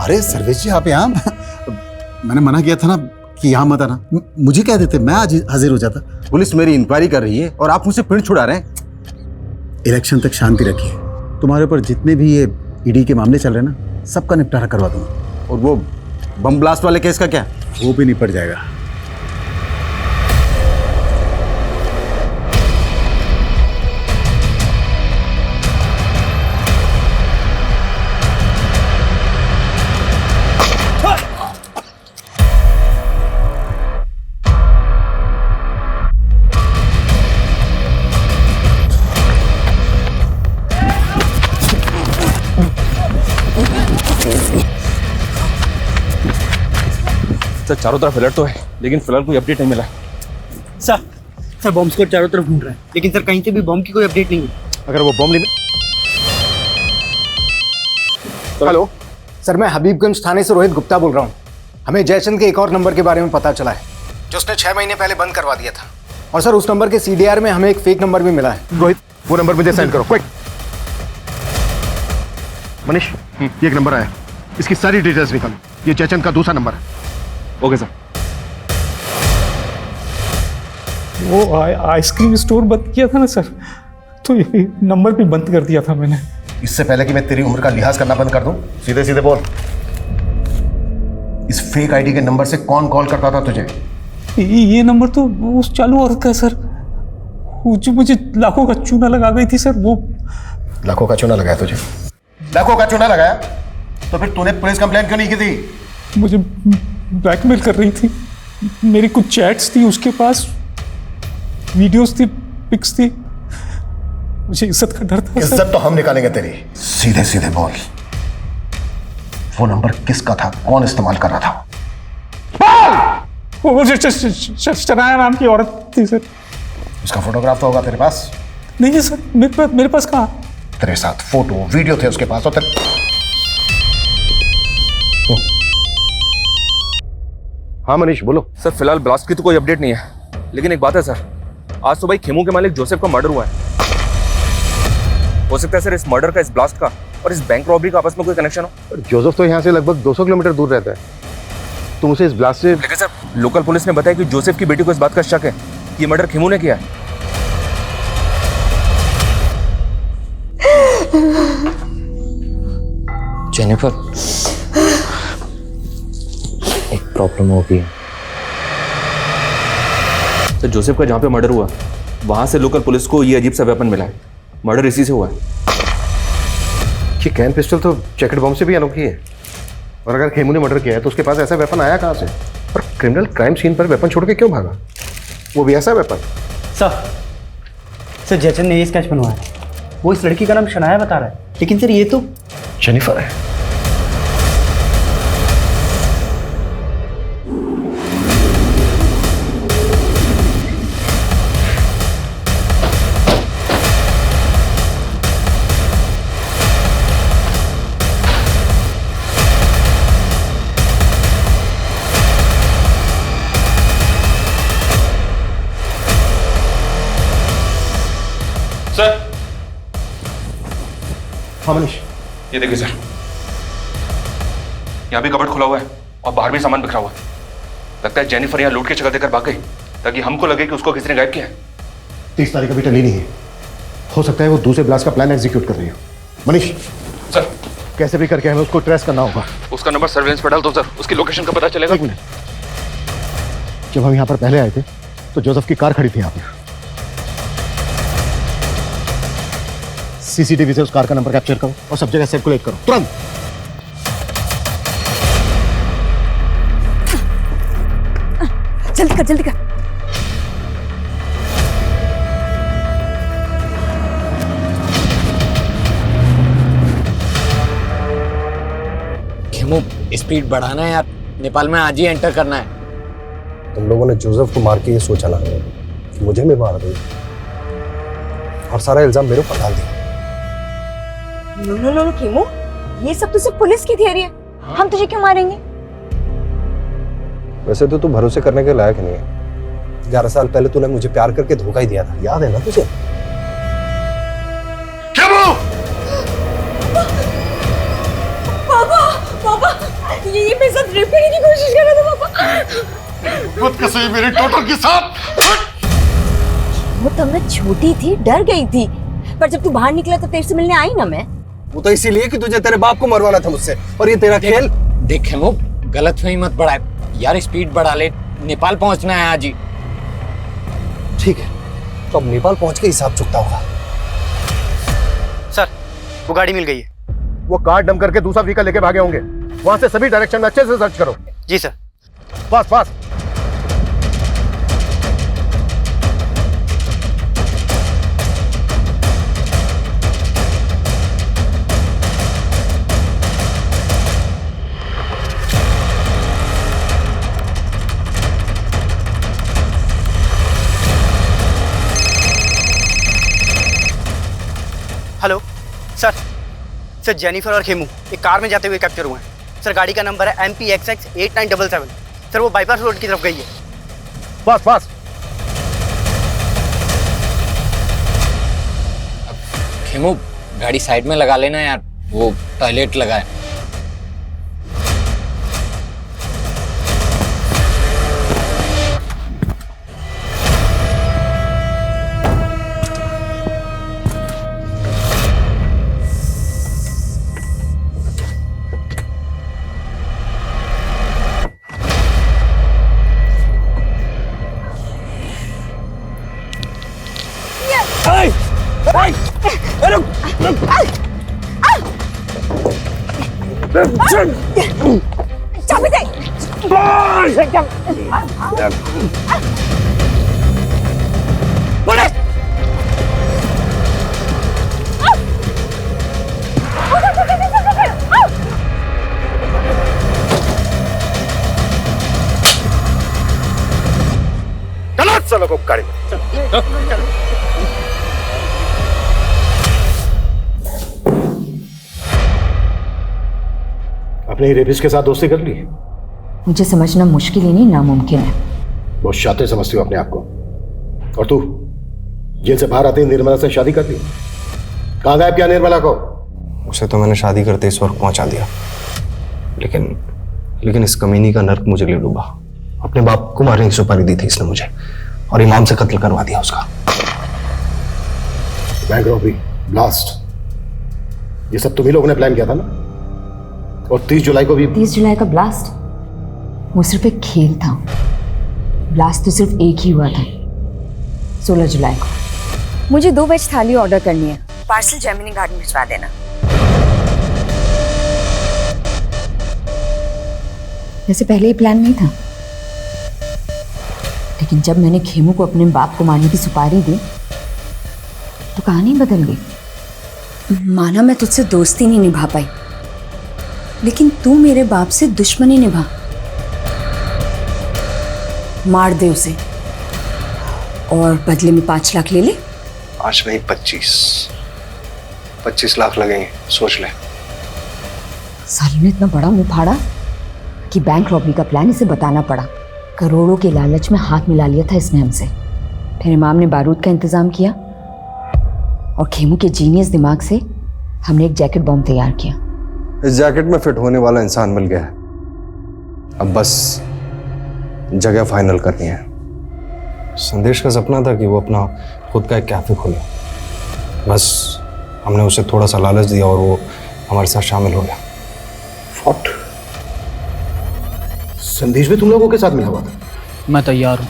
अरे सर्वेश जी, आप यहाँ मैंने मना किया था ना कि यहाँ मत आना। मुझे क्या देते, मैं आज हाजिर हो जाता। पुलिस मेरी इंक्वायरी कर रही है और आप मुझसे पिंड छुड़ा रहे हैं। इलेक्शन तक शांति रखिए। तुम्हारे ऊपर जितने भी ये ईडी के मामले चल रहे हैं ना, सबका निपटारा करवा दूंगा। और वो बम ब्लास्ट वाले केस का क्या? वो भी निपट जाएगा। सर, चारों तरफ अलर्ट तो है, लेकिन फिलहाल कोई अपडेट नहीं मिला। सर बॉम्ब स्क्वाड चारों तरफ ढूंढ रहा है, लेकिन सर कहीं से भी बॉम्ब की कोई अपडेट नहीं है। अगर वो बॉम्ब नहीं। हेलो सर, मैं हबीबगंज थाने से रोहित गुप्ता बोल रहा हूँ। हमें जयचंद के एक और नंबर के बारे में पता चला है जो उसने 6 महीने पहले बंद करवा दिया था। और सर उस नंबर के CDR में हमें एक फेक नंबर भी मिला है। रोहित, वो नंबर मुझे सेंड करो क्विक। मनीष, ये एक नंबर आया, इसकी सारी डिटेल्स निकालो। ये जयचंद का दूसरा नंबर है। Okay sir. वो आइसक्रीम स्टोर बंद किया था ना सर, तो ये नंबर भी बंद कर दिया था मैंने। इससे पहले कि मैं तेरी उम्र का लिहाज करना बंद कर दूं, सीधे सीधे बोल, इस फेक आईडी के नंबर से कौन कॉल करता था तुझे? ये नंबर तो उस चालू औरत का है सर, वो जो मुझे लाखों का चूना लगा गई थी सर। वो लाखों का चूना लगाया तुझे? लाखों का चूना लगाया तो फिर तूने पुलिस कंप्लेंट क्यों नहीं की थी? मुझे ब्लैकमेल कर रही थी। मेरी कुछ चैट्स थी उसके पास, वीडियोस थी, पिक्स थी। मुझे इज्जत का डर था। इज्जत तो हम निकालेंगे तेरी। सीधे सीधे बोल, वो नंबर किसका था, कौन इस्तेमाल कर रहा था? वो शनाया नाम की औरत थी सर। उसका फोटोग्राफ तो होगा तेरे पास? नहीं है सर, मेरे पास कहाँ? तेरे साथ फोटो वीडियो थे उसके पास। और हाँ मनीष बोलो। सर, फिलहाल ब्लास्ट की तो कोई अपडेट नहीं है, लेकिन एक बात है सर, आज सुबह खेमू के मालिक जोसेफ का मर्डर हुआ है। हो सकता है सर इस मर्डर का, इस ब्लास्ट का और इस बैंक रॉबरी का आपस में कोई कनेक्शन हो। जोसेफ तो यहाँ से लगभग 200 किलोमीटर दूर रहता है, तुम उसे इस ब्लास्ट से। लेकिन सर, लोकल पुलिस ने बताया कि जोसेफ की बेटी को इस बात का शक है कि ये मर्डर खेमू ने किया है। जेनिफर, एक प्रॉब्लम हो गई। तो जोसेफ का जहाँ पे मर्डर हुआ वहां से लोकल पुलिस को ये अजीब सा वेपन मिला है। मर्डर इसी से हुआ है। ये कैन पिस्टल तो जैकेट बॉम्ब से भी अनोखी है, और अगर खेमू ने मर्डर किया है तो उसके पास ऐसा वेपन आया कहाँ से? और क्रिमिनल क्राइम सीन पर वेपन छोड़ के क्यों भागा, वो भी ऐसा वेपन? सर जयचंद ने ये स्केच बनवाया, वो इस लड़की का नाम शनाया बता रहा है, लेकिन सर ये तो जेनिफर है। सर, हाँ मनीष, ये देखिए सर, यहाँ भी कबर्ड खुला हुआ है और बाहर भी सामान बिखरा हुआ है। लगता है जेनिफर यहाँ लूट के शक्ल देकर भाग गई ताकि हमको लगे कि उसको किसी ने गायब किया है। 30 तारीख अभी टली नहीं है, हो सकता है वो दूसरे ब्लास्ट का प्लान एग्जीक्यूट कर रही हो। मनीष सर, कैसे भी करके हमें उसको ट्रेस करना होगा। उसका नंबर सर्वेलेंस पर डाल दो सर, उसकी लोकेशन का पता चलेगा। जब हम यहाँ पर पहले आए थे तो जोसेफ की कार खड़ी थी यहाँ पर। सीसीटीवी से उस कार का नंबर कैप्चर करो और सब जगह सर्कुलेट करो तुरंत। जल्दी कर जल्दी कर। खेमू स्पीड बढ़ाना है यार, नेपाल में आज ही एंटर करना है। तुम लोगों ने जोसेफ को मार के ये सोचा ना कि मुझे भी मार दो और सारा इल्जाम मेरे ऊपर डाल दिया। नो खेमू, ये सब तो सिर्फ पुलिस की थियरी है। हम तुझे क्यों मारेंगे? वैसे तो तू भरोसे करने के लायक नहीं है। 11 साल पहले तूने मुझे प्यार करके धोखा ही दिया था, याद है ना तुझे? पापा, ये मेरे साथ रेप करने की कोशिश कर रहा था पापा। खुद कैसे मेरे टोटर के साथ? वो तब मैं छोटी थी, डर गई थी, पर जब तू बाहर निकला तो तेरे से मिलने आई ना मैं। वो तो इसीलिए कि तुझे तेरे बाप को मरवाना था मुझसे, और ये तेरा खेल। देख खेमू, गलतफहमी मत बढ़ा यार, स्पीड बढ़ा ले, नेपाल पहुंचना है आज ही। ठीक है, तो अब नेपाल पहुंच के हिसाब चुकता होगा। सर, वो गाड़ी मिल गई है। वो कार डंप करके दूसरा व्हीकल लेके भागे होंगे। वहां से सभी डायरेक्शन में अच्छे से सर्च करो। जी sir. Fast fast. Hello sir, Jennifer और खेमू एक कार में जाते हुए कैप्चर हुए हैं। सर, गाड़ी का नंबर है MPXX 8977। सर, वो बाईपास रोड की तरफ गई है। Fast fast. खेमू, गाड़ी साइड में लगा लेना यार, वो टॉयलेट लगा है। चाबी दे। गलत चलो को गाड़ी में। अपने रेपिस्ट के साथ दोस्ती कर ली? मुझे समझना मुश्किल ही नहीं, नामुमकिन है। बहुत शातिर समझती हो अपने आप को। और तू जेल से बाहर आते ही निर्मला से शादी कर ली? कहाँ गायब किया निर्मला को? उसे तो मैंने शादी करते इस वक्त पहुंचा दिया, लेकिन इस कमीनी का नर्क मुझे ले डूबा। अपने बाप को मारने की सुपारी दी थी इसने मुझे, और इमाम से कत्ल करवा दिया उसका। बैंक रॉबरी, ब्लास्ट, ये सब तुम्ही लोगों ने प्लान किया था ना? और 30 जुलाई को भी। 30 जुलाई का ब्लास्ट वो सिर्फ एक खेल था। ब्लास्ट तो सिर्फ एक ही हुआ था, 16 जुलाई को। मुझे 2 वेज थाली ऑर्डर करनी है। पार्सल जेमिनी गार्डन भिजवा देना। वैसे पहले ये प्लान नहीं था, लेकिन जब मैंने खेमू को अपने बाप को मारने की सुपारी दी तो कहानी बदल गई। माना मैं तुझसे दोस्ती नहीं निभा पाई, लेकिन तू मेरे बाप से दुश्मनी निभा। मार दे उसे और बदले में 5 लाख ले ले। आज नहीं 25 लाख लगेंगे, सोच ले। साली ने इतना बड़ा मुंह फाड़ा कि बैंक रॉबरी का प्लान इसे बताना पड़ा। करोड़ों के लालच में हाथ मिला लिया था इसने हमसे। फिर इमाम ने बारूद का इंतजाम किया और खेमू के जीनियस दिमाग से हमने एक जैकेट बॉम्ब तैयार किया। इस जैकेट में फिट होने वाला इंसान मिल गया है। अब बस जगह फाइनल करनी है। संदेश का सपना था कि वो अपना खुद का एक कैफे खोले। बस हमने उसे थोड़ा सा लालच दिया और वो हमारे साथ शामिल हो गया। व्हाट? संदेश भी तुम लोगों के साथ मिला हुआ था? मैं तैयार हूँ,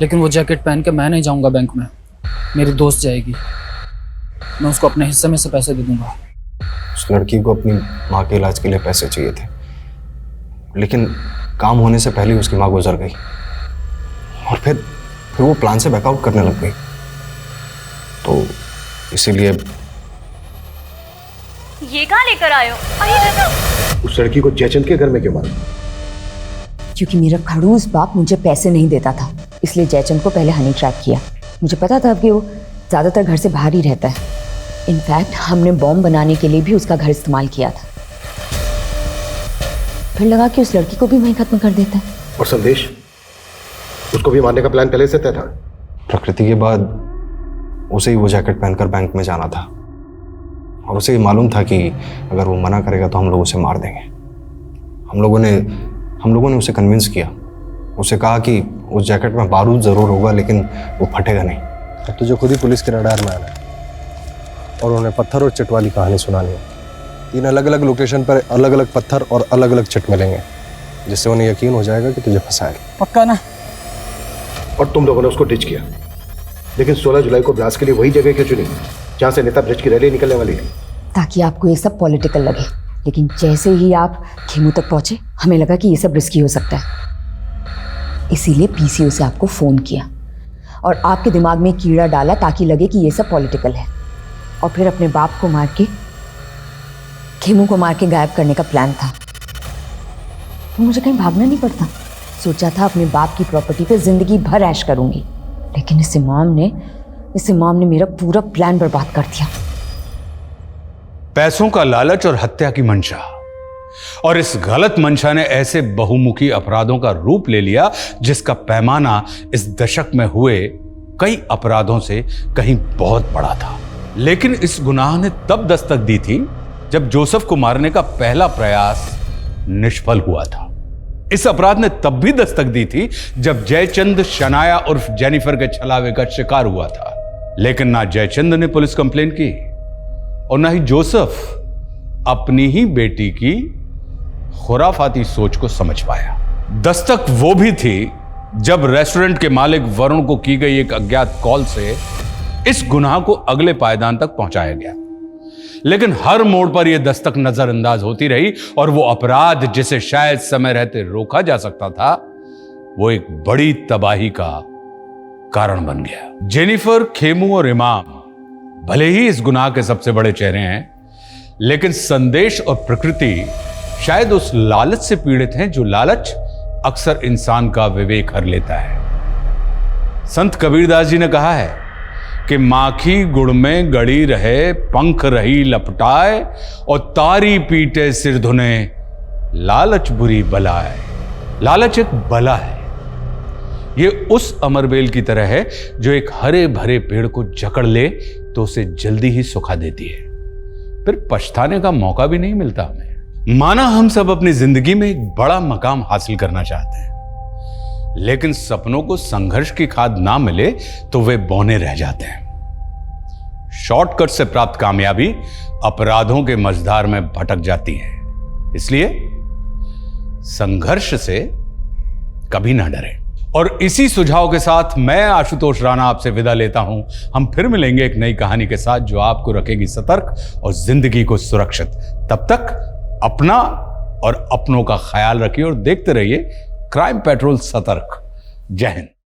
लेकिन वो जैकेट पहन के मैं नहीं जाऊंगा बैंक में। मेरी दोस्त जाएगी, मैं उसको अपने हिस्से में से पैसे दे दूंगा। उस लड़की को अपनी माँ के इलाज के लिए पैसे चाहिए थे, लेकिन काम होने से पहले उसकी माँ गुजर गई और फिर वो प्लान से बैकआउट करने लग गई। तो इसीलिए ये कहाँ लेकर आए हो? उस लड़की को जयचंद के घर में क्यों मारा? क्योंकि मेरा खड़ूस बाप मुझे पैसे नहीं देता था, इसलिए जयचंद को पहले हनी ट्रैप किया। मुझे पता था कि वो ज़्यादातर घर से बाहर ही रहता है। इनफैक्ट हमने बॉम्ब बनाने के लिए भी उसका घर इस्तेमाल किया था। फिर लगा कि उस लड़की को भी वहीं खत्म कर देता है। और संदेश, उसको भी मारने का प्लान पहले से तय था? प्रकृति के बाद उसे ही वो जैकेट पहनकर बैंक में जाना था और उसे मालूम था कि अगर वो मना करेगा तो हम लोग उसे मार देंगे। हम लोगों ने उसे कन्विंस किया। उसे कहा कि उस जैकेट में बारूद ज़रूर होगा लेकिन वो फटेगा नहीं। अब तुझे खुद ही पुलिस के रडार में आना है और उन्हें पत्थर और चिट वाली कहानी सुनानी है। 3 अलग अलग लोकेशन पर अलग अलग पत्थर और अलग अलग चिट मिलेंगे, जिससे उन्हें यकीन हो जाएगा कि तुझे फंसाएगा। पक्का ना? और तुम लोगों ने उसको डिच किया, लेकिन 16 जुलाई को ब्लास्ट के लिए वही जगह क्यों चुनी जहां से नेता ब्रिज की रैली निकलने वाली है? ताकि आपको ये सब पॉलिटिकल लगे। लेकिन जैसे ही आप खेमू तक पहुंचे, हमें लगा कि ये सब रिस्की हो सकता है, इसीलिए पीसीओ से आपको फोन किया और आपके दिमाग में कीड़ा डाला ताकि लगे कि ये सब पॉलिटिकल है, और फिर अपने बाप को मार के, खेमू को मार के गायब करने का प्लान था। तो मुझे कहीं भागना नहीं पड़ता। सोचा था अपने बाप की प्रॉपर्टी पे जिंदगी भर ऐश करूंगी, लेकिन इस इमाम ने मेरा पूरा प्लान बर्बाद कर दिया। पैसों का लालच और हत्या की मंशा, और इस गलत मंशा ने ऐसे बहुमुखी अपराधों का रूप ले लिया जिसका पैमाना इस दशक में हुए कई अपराधों से कहीं बहुत बड़ा था। लेकिन इस गुनाह ने तब दस्तक दी थी जब जोसेफ को मारने का पहला प्रयास निष्फल हुआ था। इस अपराध ने तब भी दस्तक दी थी जब जयचंद शनाया उर्फ जेनिफर के छलावे का शिकार हुआ था। लेकिन ना जयचंद ने पुलिस कंप्लेंट की और ना ही जोसेफ अपनी ही बेटी की खुराफाती सोच को समझ पाया। दस्तक वो भी थी जब रेस्टोरेंट के मालिक वरुण को की गई एक अज्ञात कॉल से इस गुनाह को अगले पायदान तक पहुंचाया गया। लेकिन हर मोड़ पर यह दस्तक नजरअंदाज होती रही और वो अपराध जिसे शायद समय रहते रोका जा सकता था, वो एक बड़ी तबाही का कारण बन गया। जेनिफर, खेमू और इमाम भले ही इस गुनाह के सबसे बड़े चेहरे हैं, लेकिन संदेश और प्रकृति शायद उस लालच से पीड़ित हैं जो लालच अक्सर इंसान का विवेक हर लेता है। संत कबीरदास जी ने कहा है कि माखी गुड़ में गड़ी रहे, पंख रही लपटाए, और तारी पीटे सिर धुने, लालच बुरी बला है। लालच एक बला है। ये उस अमरबेल की तरह है जो एक हरे भरे पेड़ को जकड़ ले तो उसे जल्दी ही सुखा देती है, फिर पछताने का मौका भी नहीं मिलता हमें। माना हम सब अपनी जिंदगी में एक बड़ा मकाम हासिल करना चाहते हैं, लेकिन सपनों को संघर्ष की खाद ना मिले तो वे बौने रह जाते हैं। शॉर्टकट से प्राप्त कामयाबी अपराधों के मझधार में भटक जाती है। इसलिए संघर्ष से कभी ना डरें। और इसी सुझाव के साथ मैं आशुतोष राणा आपसे विदा लेता हूं। हम फिर मिलेंगे एक नई कहानी के साथ जो आपको रखेगी सतर्क और जिंदगी को सुरक्षित। तब तक अपना और अपनों का ख्याल रखिए और देखते रहिए क्राइम पेट्रोल सतर्क। जय हिंद।